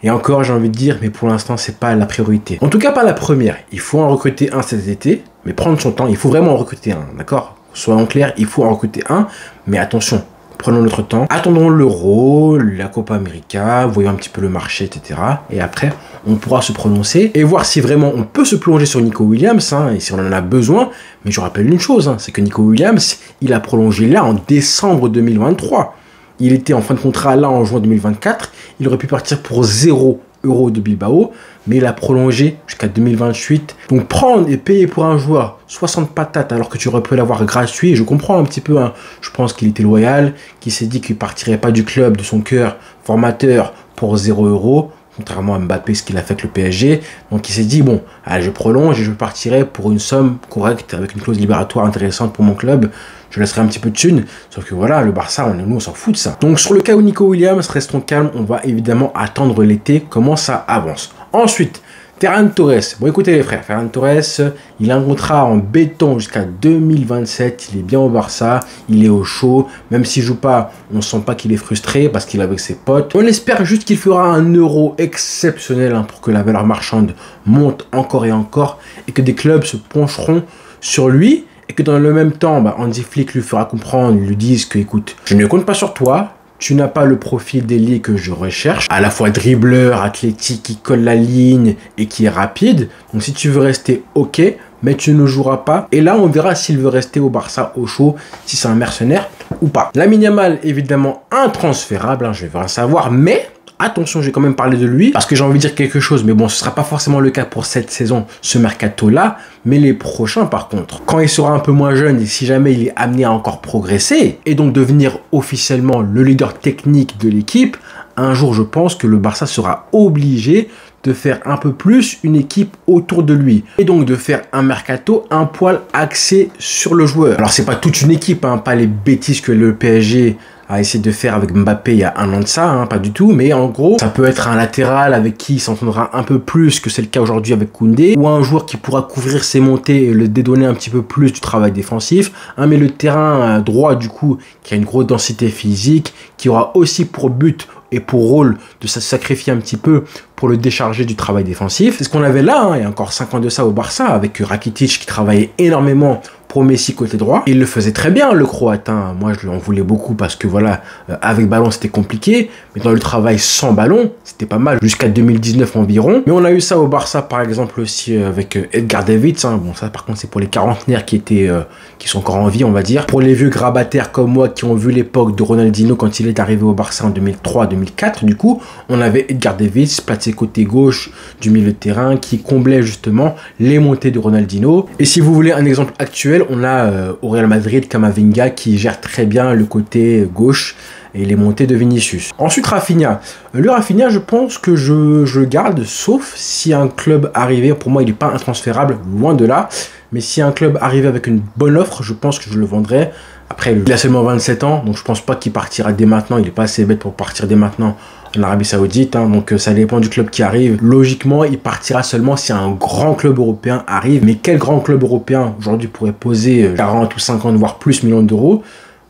Et encore, j'ai envie de dire, mais pour l'instant, c'est pas la priorité. En tout cas, pas la première. Il faut en recruter un cet été, mais prendre son temps. Il faut vraiment en recruter un, d'accord? Soyons clairs, il faut en recruter un, mais attention, prenons notre temps. Attendons l'Euro, la Copa América, voyons un petit peu le marché, etc. Et après, on pourra se prononcer et voir si vraiment on peut se plonger sur Nico Williams, et si on en a besoin. Mais je rappelle une chose, c'est que Nico Williams, il a prolongé là en décembre 2023. Il était en fin de contrat là en juin 2024. Il aurait pu partir pour 0 € de Bilbao, mais il a prolongé jusqu'à 2028. Donc prendre et payer pour un joueur 60 patates alors que tu aurais pu l'avoir gratuit, je comprends un petit peu. Je pense qu'il était loyal, qu'il s'est dit qu'il partirait pas du club de son cœur formateur pour 0 €. Contrairement à Mbappé, ce qu'il a fait avec le PSG. Donc il s'est dit, bon, allez, je prolonge et je partirai pour une somme correcte, avec une clause libératoire intéressante pour mon club. je laisserai un petit peu de thunes. Sauf que voilà, le Barça, nous, on s'en fout de ça. Donc sur le cas où Nico Williams, restons calmes, on va évidemment attendre l'été, comment ça avance. Ensuite, Ferran Torres. Bon, écoutez les frères, Ferran Torres, il a un contrat en béton jusqu'à 2027. Il est bien au Barça, il est au chaud. Même s'il joue pas, on sent pas qu'il est frustré parce qu'il est avec ses potes. On espère juste qu'il fera un euro exceptionnel pour que la valeur marchande monte encore et encore et que des clubs se pencheront sur lui et que dans le même temps, Hansi Flick lui fera comprendre, lui disent que écoute, je ne compte pas sur toi. Tu n'as pas le profil d'ailier que je recherche, à la fois dribbleur, athlétique, qui colle la ligne et qui est rapide. Donc si tu veux rester, ok, mais tu ne joueras pas. Et là, on verra s'il veut rester au Barça au chaud, si c'est un mercenaire ou pas. Lamine Yamal, évidemment, intransférable, je vais rien savoir, mais... attention, j'ai quand même parlé de lui parce que j'ai envie de dire quelque chose. Mais bon, ce ne sera pas forcément le cas pour cette saison, ce mercato-là. Mais les prochains, par contre, quand il sera un peu moins jeune et si jamais il est amené à encore progresser et donc devenir officiellement le leader technique de l'équipe, un jour, je pense que le Barça sera obligé de faire un peu plus une équipe autour de lui. Et donc de faire un mercato un poil axé sur le joueur. Alors, c'est pas toute une équipe, pas les bêtises que le PSG a essayé de faire avec Mbappé il y a un an de ça, pas du tout, mais en gros, ça peut être un latéral avec qui il s'entendra un peu plus que c'est le cas aujourd'hui avec Koundé, ou un joueur qui pourra couvrir ses montées et le dédonner un petit peu plus du travail défensif, un milieu de terrain droit du coup, qui a une grosse densité physique, qui aura aussi pour but et pour rôle de se sacrifier un petit peu pour le décharger du travail défensif. C'est ce qu'on avait là, il y a encore 5 ans de ça au Barça, avec Rakitic qui travaillait énormément pour Messi côté droit. Il le faisait très bien, le Croate. Moi, je lui en voulais beaucoup parce que voilà, avec ballon, c'était compliqué. Mais dans le travail sans ballon, c'était pas mal. Jusqu'à 2019 environ. Mais on a eu ça au Barça, par exemple, aussi avec Edgar Davids. Bon, ça, par contre, c'est pour les quarantenaires qui sont encore en vie, on va dire. Pour les vieux grabataires comme moi qui ont vu l'époque de Ronaldinho quand il est arrivé au Barça en 2003-2004, du coup, on avait Edgar Davids, placé côté gauche du milieu de terrain, qui comblait justement les montées de Ronaldinho. Et si vous voulez un exemple actuel, on a au Real Madrid Camavinga qui gère très bien le côté gauche et les montées de Vinicius. Ensuite, Rafinha. Le Rafinha, je pense que je le garde, sauf si un club arrivait, pour moi il n'est pas intransférable, loin de là, mais si un club arrivait avec une bonne offre, je pense que je le vendrais. Après, il a seulement 27 ans, donc je pense pas qu'il partira dès maintenant, il n'est pas assez bête pour partir dès maintenant en Arabie Saoudite, donc ça dépend du club qui arrive. Logiquement, il partira seulement si un grand club européen arrive. Mais quel grand club européen aujourd'hui pourrait poser 40 ou 50 voire plus millions d'euros?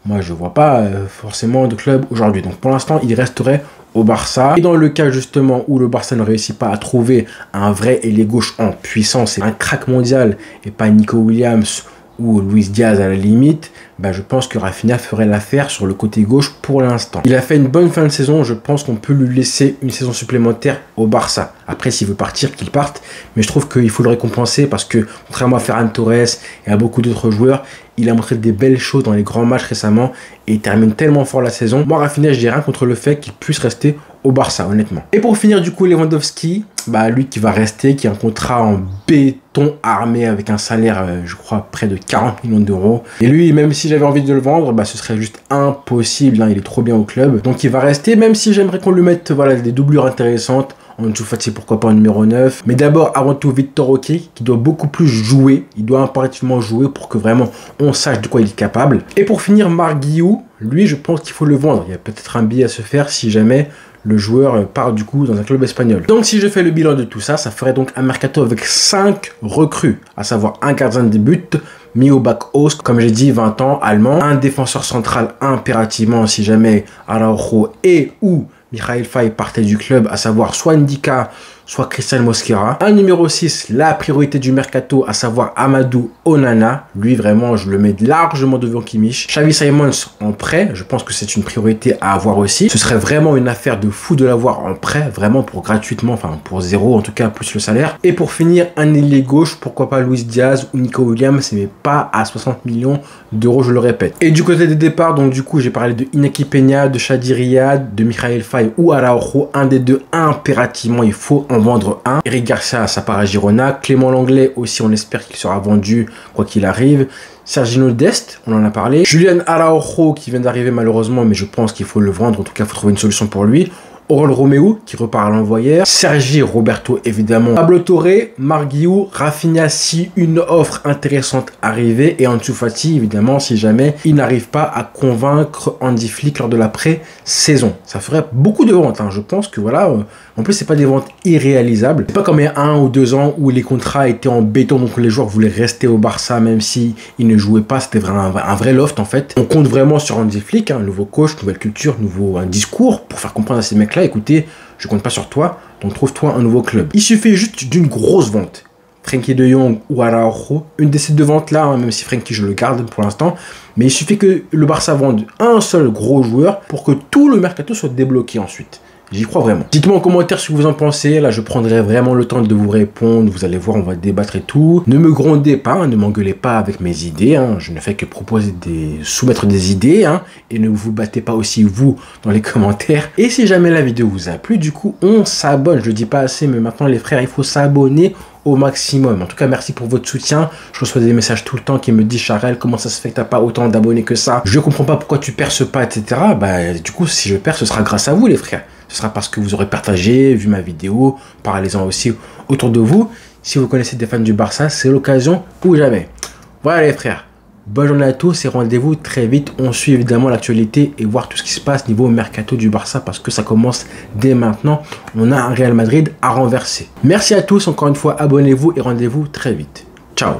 Moi, je vois pas forcément de club aujourd'hui. Donc pour l'instant, il resterait au Barça. Et dans le cas justement où le Barça ne réussit pas à trouver un vrai ailier gauche en puissance et un crack mondial et pas Nico Williams ou Luis Diaz à la limite, je pense que Rafinha ferait l'affaire sur le côté gauche pour l'instant. Il a fait une bonne fin de saison, je pense qu'on peut lui laisser une saison supplémentaire au Barça. Après, s'il veut partir, qu'il parte, mais je trouve qu'il faut le récompenser parce que, contrairement à Ferran Torres et à beaucoup d'autres joueurs, il a montré des belles choses dans les grands matchs récemment et il termine tellement fort la saison. Moi, Rafinha, je n'ai rien contre le fait qu'il puisse rester au Barça, honnêtement. Et pour finir, du coup, Lewandowski, lui qui va rester, qui a un contrat en béton armé avec un salaire, je crois, près de 40 millions d'euros. Et lui, même si j'avais envie de le vendre, ce serait juste impossible, il est trop bien au club. Donc il va rester, même si j'aimerais qu'on lui mette des doublures intéressantes. Ansu Fati, pourquoi pas en numéro 9. Mais d'abord, avant tout, Victor Roque, qui doit beaucoup plus jouer. Il doit impérativement jouer pour que vraiment on sache de quoi il est capable. Et pour finir, Marc Guiou, lui, je pense qu'il faut le vendre. Il y a peut-être un billet à se faire si jamais le joueur part du coup dans un club espagnol. Donc si je fais le bilan de tout ça, ça ferait donc un mercato avec 5 recrues, à savoir un gardien de but, mis au back host, comme j'ai dit, 20 ans, allemand, un défenseur central impérativement si jamais Araujo et ou Mikhail Faye partait du club, à savoir soit Ndika, soit Christian Mosquera. Un numéro 6, la priorité du mercato, à savoir Amadou Onana. Lui, vraiment, je le mets largement devant Kimmich. Xavi Simons en prêt, je pense que c'est une priorité à avoir aussi. Ce serait vraiment une affaire de fou de l'avoir en prêt, vraiment pour gratuitement, enfin pour 0 en tout cas, plus le salaire. Et pour finir, un ailier gauche, pourquoi pas Luis Diaz ou Nico Williams, mais pas à 60 millions d'euros, je le répète. Et du côté des départs, donc du coup, j'ai parlé de Inaki Peña, de Shadi Riyad, de Mikhail Faye ou Araujo. Un des deux, impérativement, il faut en vendre un. Eric Garcia, ça part à Girona. Clément Langlais aussi, on espère qu'il sera vendu quoi qu'il arrive. Sergino Dest, on en a parlé. Julian Araujo qui vient d'arriver malheureusement, mais je pense qu'il faut le vendre. En tout cas, il faut trouver une solution pour lui. Oriol Romeu qui repart à l'envoyeur, Sergi Roberto évidemment, Pablo Torre, Marc Guiu, Rafinha si une offre intéressante arrivait et Ansu Fati évidemment si jamais il n'arrive pas à convaincre Hansi Flick lors de la pré-saison. Ça ferait beaucoup de ventes, hein. Je pense que voilà, en plus c'est pas des ventes irréalisables. C'est pas comme il y a 1 ou 2 ans où les contrats étaient en béton donc les joueurs voulaient rester au Barça même si ils ne jouaient pas. C'était vraiment un vrai loft en fait. On compte vraiment sur Hansi Flick, hein, nouveau coach, nouvelle culture, nouveau discours pour faire comprendre à ces mecs là, écoutez, je compte pas sur toi, donc trouve-toi un nouveau club. Il suffit juste d'une grosse vente. Frenkie de Jong ou Araujo, une de ces deux ventes là, hein, même si Frenkie je le garde pour l'instant, mais il suffit que le Barça vende un seul gros joueur pour que tout le mercato soit débloqué ensuite. J'y crois vraiment. Dites-moi en commentaire ce que vous en pensez. Là, je prendrai vraiment le temps de vous répondre. Vous allez voir, on va débattre et tout. Ne me grondez pas, hein, ne m'engueulez pas avec mes idées. Hein. Je ne fais que proposer soumettre des idées. Hein, et ne vous battez pas aussi, vous, dans les commentaires. Et si jamais la vidéo vous a plu, du coup, on s'abonne. Je le dis pas assez, mais maintenant, les frères, il faut s'abonner au maximum. En tout cas, merci pour votre soutien. Je reçois des messages tout le temps qui me disent Charel, comment ça se fait que t'as pas autant d'abonnés que ça? Je comprends pas pourquoi tu perces pas, etc. Bah, du coup, si je perce, ce sera grâce à vous, les frères. Ce sera parce que vous aurez partagé, vu ma vidéo, parlez-en aussi autour de vous. Si vous connaissez des fans du Barça, c'est l'occasion ou jamais. Voilà les frères, bonne journée à tous et rendez-vous très vite. On suit évidemment l'actualité et voir tout ce qui se passe niveau mercato du Barça parce que ça commence dès maintenant. On a un Real Madrid à renverser. Merci à tous, encore une fois, abonnez-vous et rendez-vous très vite. Ciao.